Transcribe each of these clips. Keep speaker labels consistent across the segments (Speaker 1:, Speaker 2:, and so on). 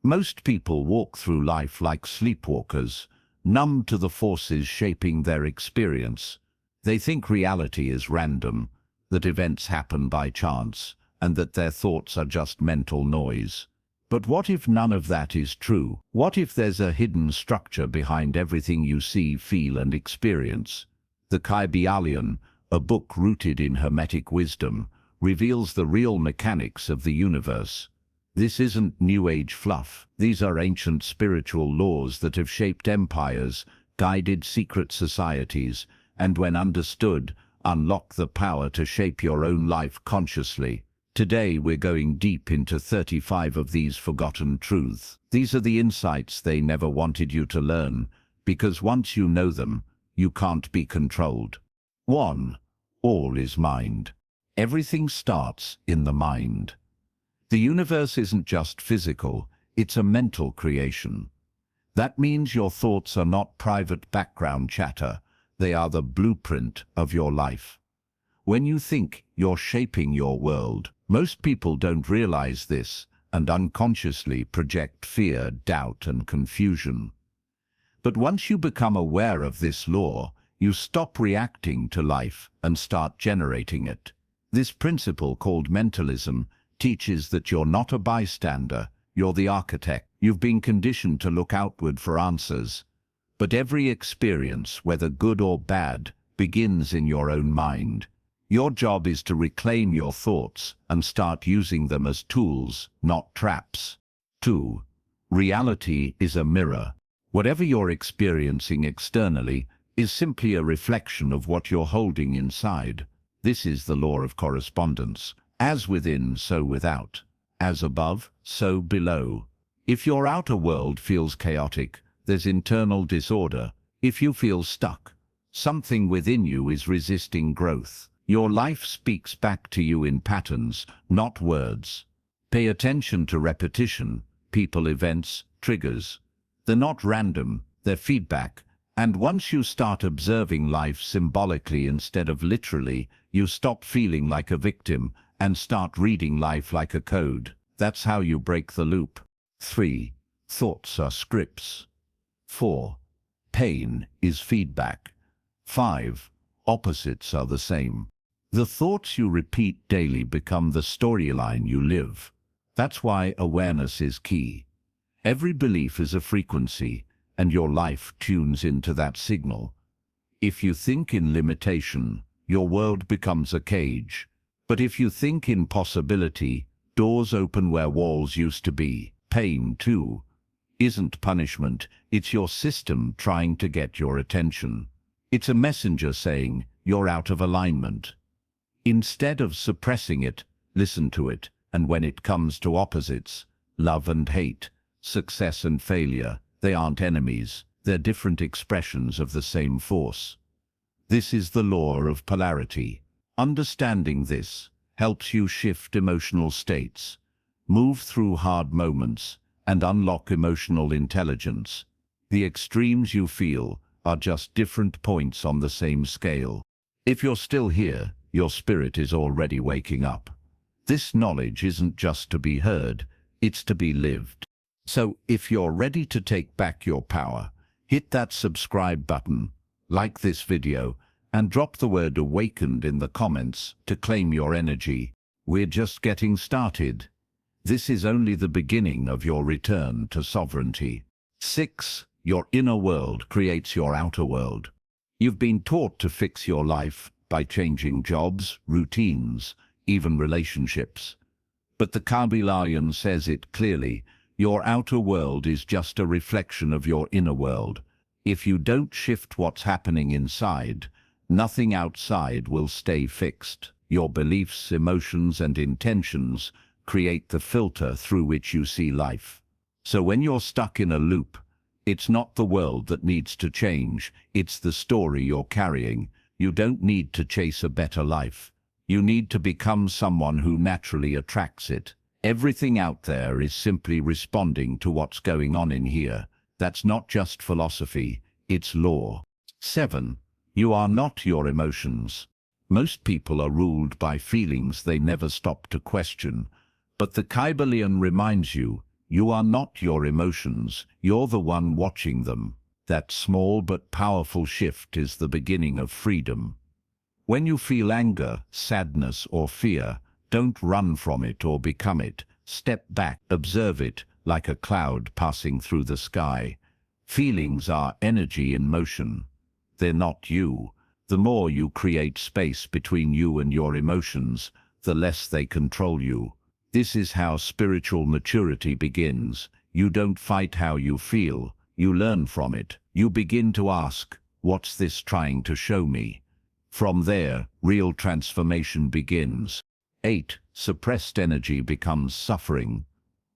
Speaker 1: Most people walk through life like sleepwalkers, numb to the forces shaping their experience. They think reality is random, that events happen by chance, and that their thoughts are just mental noise. But what if none of that is true? What if there's a hidden structure behind everything you see, feel, and experience? The Kybalion, a book rooted in Hermetic wisdom, reveals the real mechanics of the universe. This isn't New Age fluff. These are ancient spiritual laws that have shaped empires, guided secret societies, and when understood, unlock the power to shape your own life consciously. Today we're going deep into 35 of these forgotten truths. These are the insights they never wanted you to learn, because once you know them, you can't be controlled. 1. All is mind. Everything starts in the mind. The universe isn't just physical, it's a mental creation. That means your thoughts are not private background chatter, they are the blueprint of your life. When you think, you're shaping your world. Most people don't realize this and unconsciously project fear, doubt, and confusion. But once you become aware of this law, you stop reacting to life and start generating it. This principle, called mentalism, teaches that you're not a bystander, you're the architect. You've been conditioned to look outward for answers. But every experience, whether good or bad, begins in your own mind. Your job is to reclaim your thoughts and start using them as tools, not traps. 2. Reality is a mirror. Whatever you're experiencing externally is simply a reflection of what you're holding inside. This is the law of correspondence. As within, so without. As above, so below. If your outer world feels chaotic, there's internal disorder. If you feel stuck, something within you is resisting growth. Your life speaks back to you in patterns, not words. Pay attention to repetition, people, events, triggers. They're not random, they're feedback. And once you start observing life symbolically instead of literally, you stop feeling like a victim and start reading life like a code. That's how you break the loop. 3. Thoughts are scripts. 4. Pain is feedback. 5. Opposites are the same. The thoughts you repeat daily become the storyline you live. That's why awareness is key. Every belief is a frequency, and your life tunes into that signal. If you think in limitation, your world becomes a cage. But if you think in possibility, doors open where walls used to be. Pain, too, isn't punishment, it's your system trying to get your attention. It's a messenger saying, you're out of alignment. Instead of suppressing it, listen to it, and when it comes to opposites, love and hate, success and failure, they aren't enemies, they're different expressions of the same force. This is the law of polarity. Understanding this helps you shift emotional states, move through hard moments, and unlock emotional intelligence. The extremes you feel are just different points on the same scale. If you're still here, your spirit is already waking up. This knowledge isn't just to be heard, it's to be lived. So if you're ready to take back your power, hit that subscribe button, like this video, and drop the word awakened in the comments to claim your energy. We're just getting started. This is only the beginning of your return to sovereignty. 6. Your inner world creates your outer world. You've been taught to fix your life by changing jobs, routines, even relationships. But the Kybalion says it clearly, your outer world is just a reflection of your inner world. If you don't shift what's happening inside, nothing outside will stay fixed. Your beliefs, emotions, and intentions create the filter through which you see life. So when you're stuck in a loop, it's not the world that needs to change, it's the story you're carrying. You don't need to chase a better life. You need to become someone who naturally attracts it. Everything out there is simply responding to what's going on in here. That's not just philosophy, it's law. 7. You are not your emotions. Most people are ruled by feelings they never stop to question. But the Kybalion reminds you, You are not your emotions, you're the one watching them. That small but powerful shift is the beginning of freedom. When you feel anger, sadness, or fear, don't run from it or become it. Step back, observe it, like a cloud passing through the sky. Feelings are energy in motion. They're not you. The more you create space between you and your emotions, the less they control you. This is how spiritual maturity begins. You don't fight how you feel, you learn from it. You begin to ask, what's this trying to show me? From there, real transformation begins. 8. Suppressed energy becomes suffering.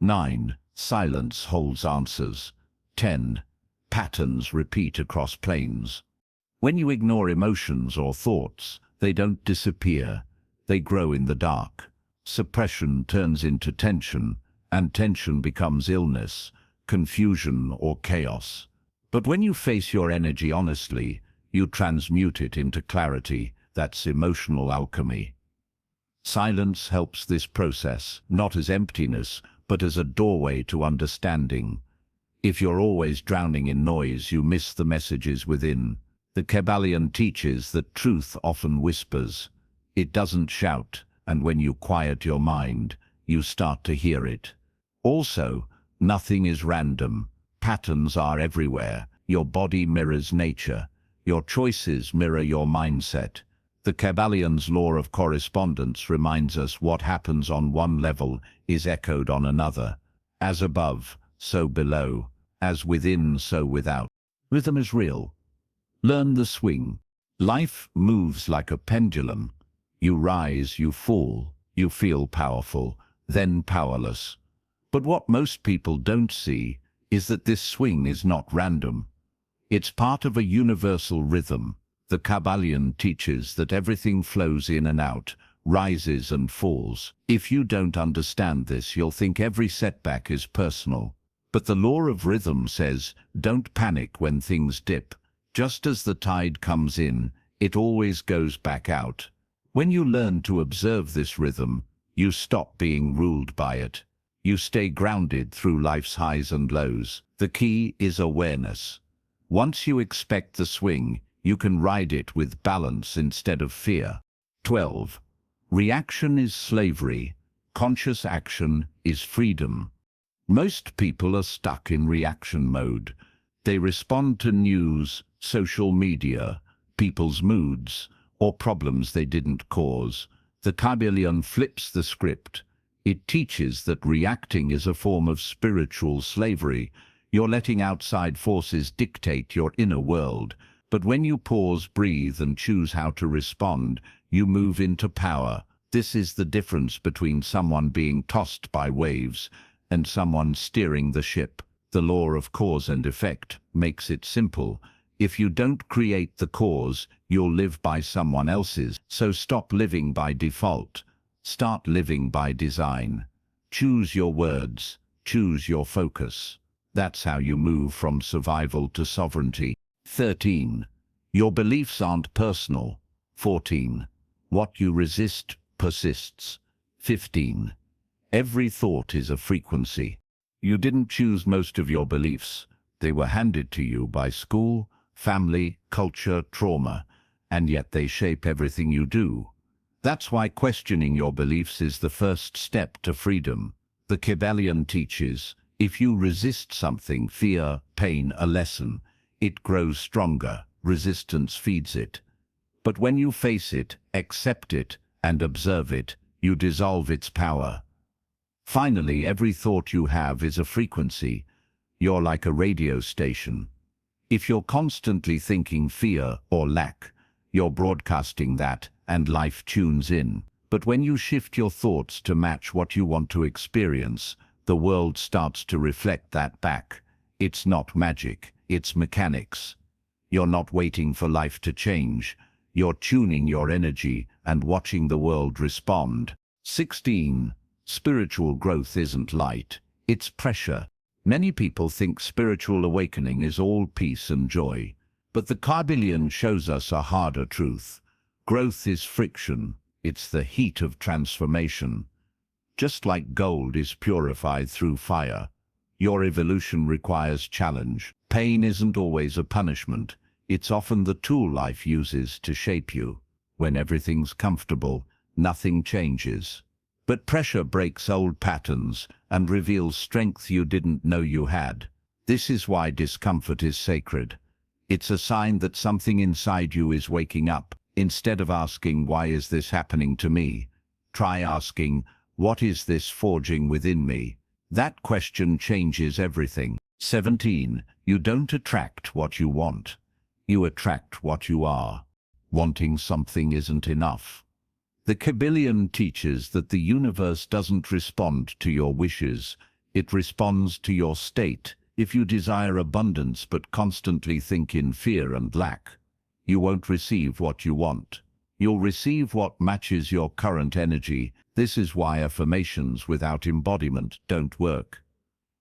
Speaker 1: 9. Silence holds answers. 10. Patterns repeat across planes. When you ignore emotions or thoughts, they don't disappear. They grow in the dark. Suppression turns into tension, and tension becomes illness, confusion, or chaos. But when you face your energy honestly, you transmute it into clarity. That's emotional alchemy. Silence helps this process, not as emptiness, but as a doorway to understanding. If you're always drowning in noise, you miss the messages within. The Kybalion teaches that truth often whispers. It doesn't shout, and when you quiet your mind, you start to hear it. Also, nothing is random. Patterns are everywhere. Your body mirrors nature. Your choices mirror your mindset. The Kybalion's law of correspondence reminds us what happens on one level is echoed on another. As above, so below. As within, so without. Rhythm is real. Learn the swing. Life moves like a pendulum. You rise, you fall, you feel powerful, then powerless. But what most people don't see is that this swing is not random. It's part of a universal rhythm. The Kybalion teaches that everything flows in and out, rises and falls. If you don't understand this, you'll think every setback is personal. But the law of rhythm says, don't panic when things dip. Just as the tide comes in, it always goes back out. When you learn to observe this rhythm, you stop being ruled by it. You stay grounded through life's highs and lows. The key is awareness. Once you expect the swing, you can ride it with balance instead of fear. 12. Reaction is slavery. Conscious action is freedom. Most people are stuck in reaction mode. They respond to news, social media, people's moods, or problems they didn't cause. The Kybalion flips the script. It teaches that reacting is a form of spiritual slavery. You're letting outside forces dictate your inner world. But when you pause, breathe, and choose how to respond, you move into power. This is the difference between someone being tossed by waves and someone steering the ship. The law of cause and effect makes it simple. If you don't create the cause, you'll live by someone else's. So stop living by default. Start living by design. Choose your words. Choose your focus. That's how you move from survival to sovereignty. 13. Your beliefs aren't personal. 14. What you resist persists. 15. Every thought is a frequency. You didn't choose most of your beliefs. They were handed to you by school, family, culture, trauma, and yet they shape everything you do. That's why questioning your beliefs is the first step to freedom. The Kybalion teaches, if you resist something, fear, pain, a lesson, it grows stronger. Resistance feeds it. But when you face it, accept it, and observe it, you dissolve its power. Finally, every thought you have is a frequency. You're like a radio station. If you're constantly thinking fear or lack, you're broadcasting that, and life tunes in. But when you shift your thoughts to match what you want to experience, the world starts to reflect that back. It's not magic, it's mechanics. You're not waiting for life to change. You're tuning your energy and watching the world respond. 16. Spiritual growth isn't light, it's pressure. Many people think spiritual awakening is all peace and joy. But the Kybalion shows us a harder truth. Growth is friction. It's the heat of transformation. Just like gold is purified through fire, Your evolution requires challenge. Pain isn't always a punishment. It's often the tool life uses to shape you. When everything's comfortable, nothing changes. But pressure breaks old patterns and reveals strength you didn't know you had. This is why discomfort is sacred. It's a sign that something inside you is waking up. Instead of asking, "Why is this happening to me?" try asking, "What is this forging within me?" That question changes everything. 17. You don't attract what you want. You attract what you are. Wanting something isn't enough. The Kybalion teaches that the universe doesn't respond to your wishes, it responds to your state. If you desire abundance but constantly think in fear and lack, you won't receive what you want. You'll receive what matches your current energy. This is why affirmations without embodiment don't work.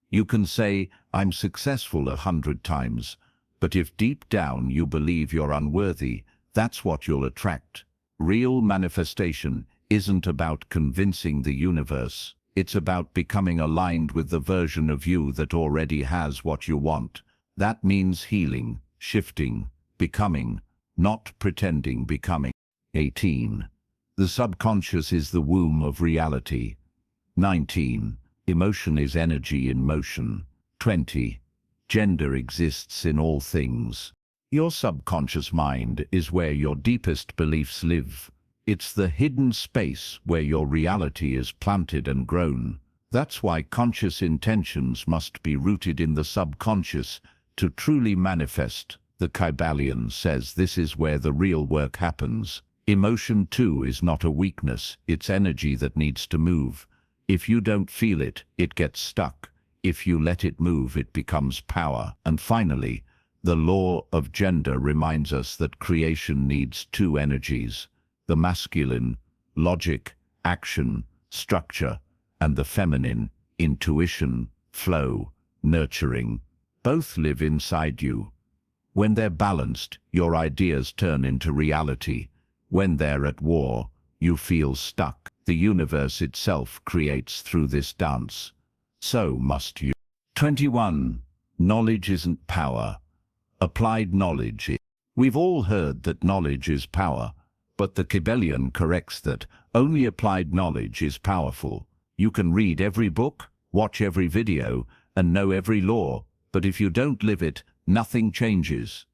Speaker 1: You can say, "I'm successful 100 times," but if deep down you believe you're unworthy, that's what you'll attract. Real manifestation isn't about convincing the universe. It's about becoming aligned with the version of you that already has what you want. That means healing, shifting, becoming, not pretending becoming. 18. The subconscious is the womb of reality. 19. Emotion is energy in motion. 20. Gender exists in all things. Your subconscious mind is where your deepest beliefs live. It's the hidden space where your reality is planted and grown. That's why conscious intentions must be rooted in the subconscious to truly manifest. The Kybalion says this is where the real work happens. Emotion too is not a weakness, it's energy that needs to move. If you don't feel it, it gets stuck. If you let it move, it becomes power. And finally, the law of gender reminds us that creation needs two energies. The masculine, logic, action, structure, and the feminine, intuition, flow, nurturing. Both live inside you. When they're balanced, your ideas turn into reality. When they're at war, you feel stuck. The universe itself creates through this dance. So must you. 21. Knowledge isn't power. Applied knowledge is. We've all heard that knowledge is power, but the Kybalion corrects that only applied knowledge is powerful. You can read every book, watch every video, and know every law, but if you don't live it, nothing changes.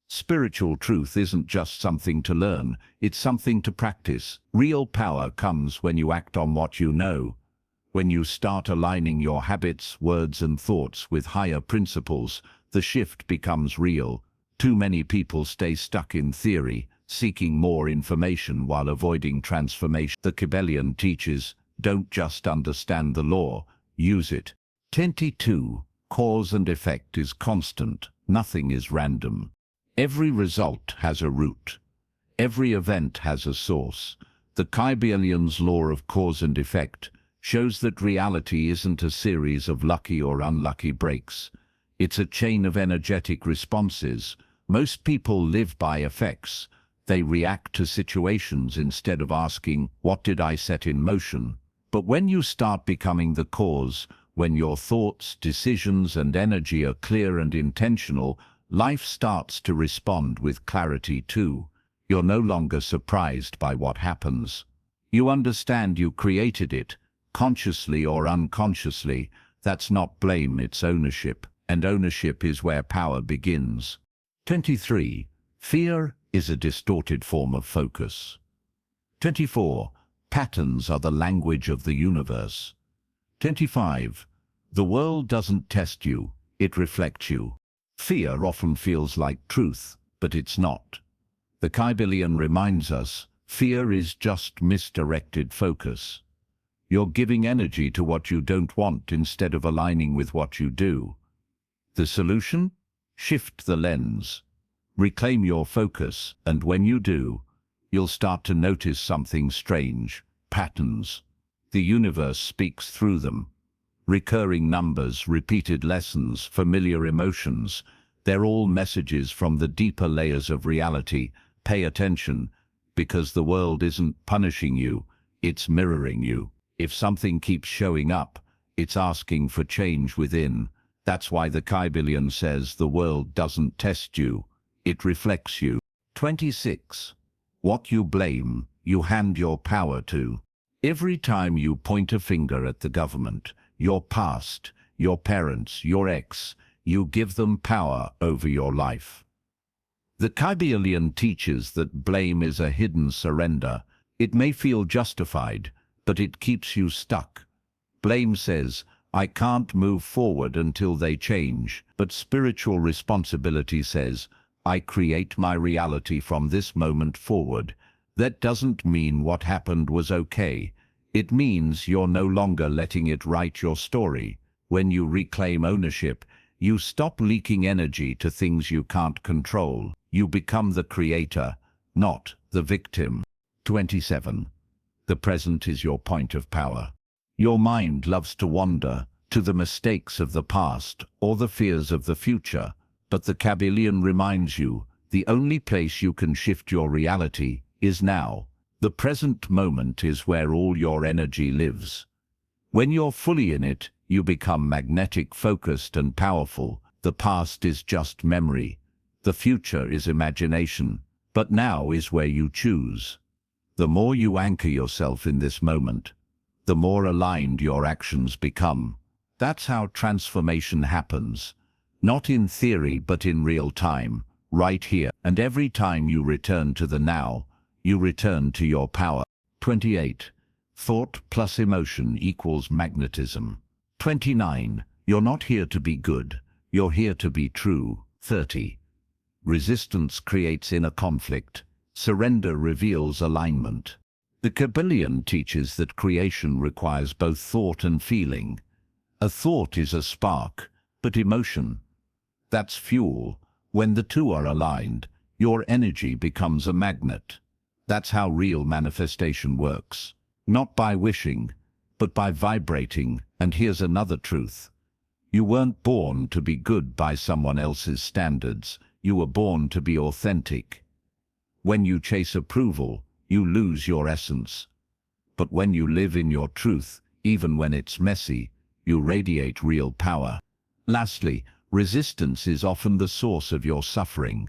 Speaker 1: Spiritual truth isn't just something to learn, it's something to practice. Real power comes when you act on what you know. When you start aligning your habits, words, and thoughts with higher principles, the shift becomes real. Too many people stay stuck in theory, seeking more information while avoiding transformation. The Kybalion teaches, don't just understand the law, use it. 22. Cause and effect is constant. Nothing is random. Every result has a root. Every event has a source. The Kybalion's law of cause and effect shows that reality isn't a series of lucky or unlucky breaks. It's a chain of energetic responses. Most people live by effects. They react to situations instead of asking, "What did I set in motion?" But when you start becoming the cause, when your thoughts, decisions, and energy are clear and intentional, life starts to respond with clarity too. You're no longer surprised by what happens. You understand you created it, consciously or unconsciously. That's not blame, it's ownership. And ownership is where power begins. 23. Fear is a distorted form of focus. 24. Patterns are the language of the universe. 25. The world doesn't test you, it reflects you. Fear often feels like truth, but it's not. The Kybalion reminds us, fear is just misdirected focus. You're giving energy to what you don't want instead of aligning with what you do. The solution? Shift the lens. Reclaim your focus, and when you do, you'll start to notice something strange. Patterns. The universe speaks through them. Recurring numbers, repeated lessons, familiar emotions. They're all messages from the deeper layers of reality. Pay attention, because the world isn't punishing you, it's mirroring you. If something keeps showing up, It's asking for change within. That's why the Kybalion says the world doesn't test you, it reflects you. 26. What you blame, you hand your power to. Every time you point a finger at the government, your past, your parents, your ex, you give them power over your life. The Kybalion teaches that blame is a hidden surrender. It may feel justified, but it keeps you stuck. Blame says, I can't move forward until they change, but spiritual responsibility says, I create my reality from this moment forward. That doesn't mean what happened was okay. It means you're no longer letting it write your story. When you reclaim ownership, you stop leaking energy to things you can't control. You become the creator, not the victim. 27. The present is your point of power. Your mind loves to wander to the mistakes of the past or the fears of the future, but the Kybalion reminds you, the only place you can shift your reality is now. The present moment is where all your energy lives. When you're fully in it, you become magnetic, focused, and powerful. The past is just memory. The future is imagination. But now is where you choose. The more you anchor yourself in this moment, the more aligned your actions become. That's how transformation happens. Not in theory, but in real time, right here. And every time you return to the now, you return to your power. 28. Thought plus emotion equals magnetism. 29. You're not here to be good. You're here to be true. 30. Resistance creates inner conflict. Surrender reveals alignment. The Kybalion teaches that creation requires both thought and feeling. A thought is a spark, but emotion, that's fuel. When the two are aligned, your energy becomes a magnet. That's how real manifestation works. Not by wishing, but by vibrating. And here's another truth. You weren't born to be good by someone else's standards. You were born to be authentic. When you chase approval, you lose your essence. But when you live in your truth, even when it's messy, you radiate real power. Lastly, resistance is often the source of your suffering.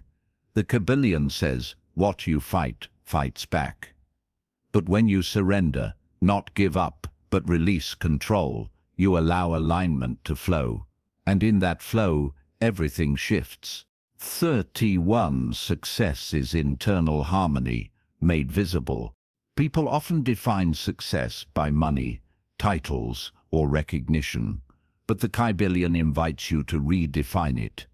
Speaker 1: The Kybalion says, what you fight, fights back. But when you surrender, not give up, but release control, you allow alignment to flow. And in that flow, everything shifts. 31. Success is internal harmony, made visible. People often define success by money, titles, or recognition, but the Kybalion invites you to redefine it.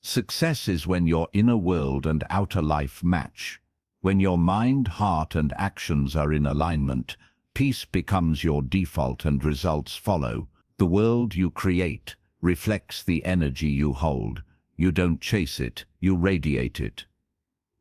Speaker 1: Success is when your inner world and outer life match. When your mind, heart, and actions are in alignment, peace becomes your default and results follow. The world you create reflects the energy you hold. You don't chase it, you radiate it.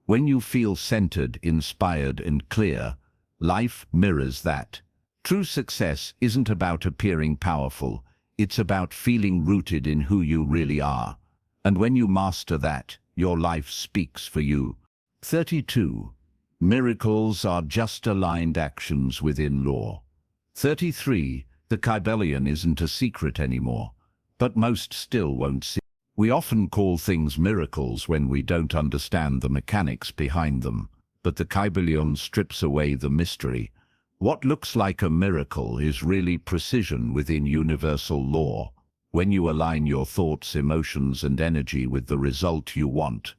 Speaker 1: When you feel centered, inspired, and clear, life mirrors that. True success isn't about appearing powerful, it's about feeling rooted in who you really are. And when you master that, your life speaks for you. 32. Miracles are just aligned actions within law. 33. The Kybalion isn't a secret anymore, but most still won't see. We often call things miracles when we don't understand the mechanics behind them, but the Kybalion strips away the mystery. What looks like a miracle is really precision within universal law. When you align your thoughts, emotions, and energy with the result you want,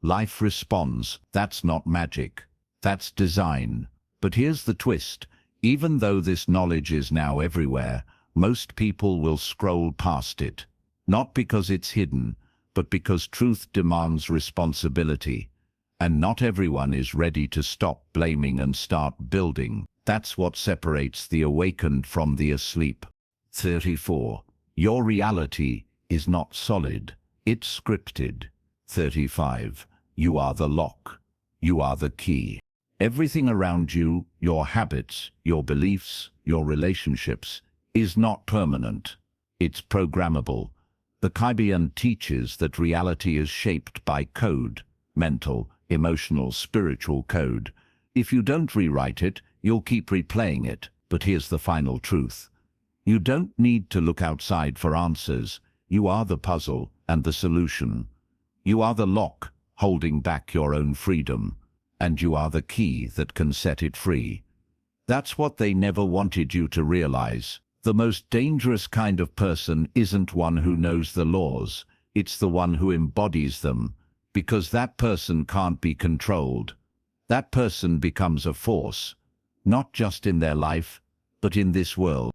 Speaker 1: life responds. That's not magic. That's design. But here's the twist. Even though this knowledge is now everywhere, most people will scroll past it. Not because it's hidden, but because truth demands responsibility. And not everyone is ready to stop blaming and start building. That's what separates the awakened from the asleep. 34. Your reality is not solid. It's scripted. 35. You are the lock. You are the key. Everything around you, your habits, your beliefs, your relationships, is not permanent. It's programmable. The Kybalion teaches that reality is shaped by code, mental, emotional, spiritual code. If you don't rewrite it, you'll keep replaying it. But here's the final truth. You don't need to look outside for answers. You are the puzzle and the solution. You are the lock holding back your own freedom, and you are the key that can set it free. That's what they never wanted you to realize. The most dangerous kind of person isn't one who knows the laws, it's the one who embodies them, because that person can't be controlled. That person becomes a force, not just in their life, but in this world.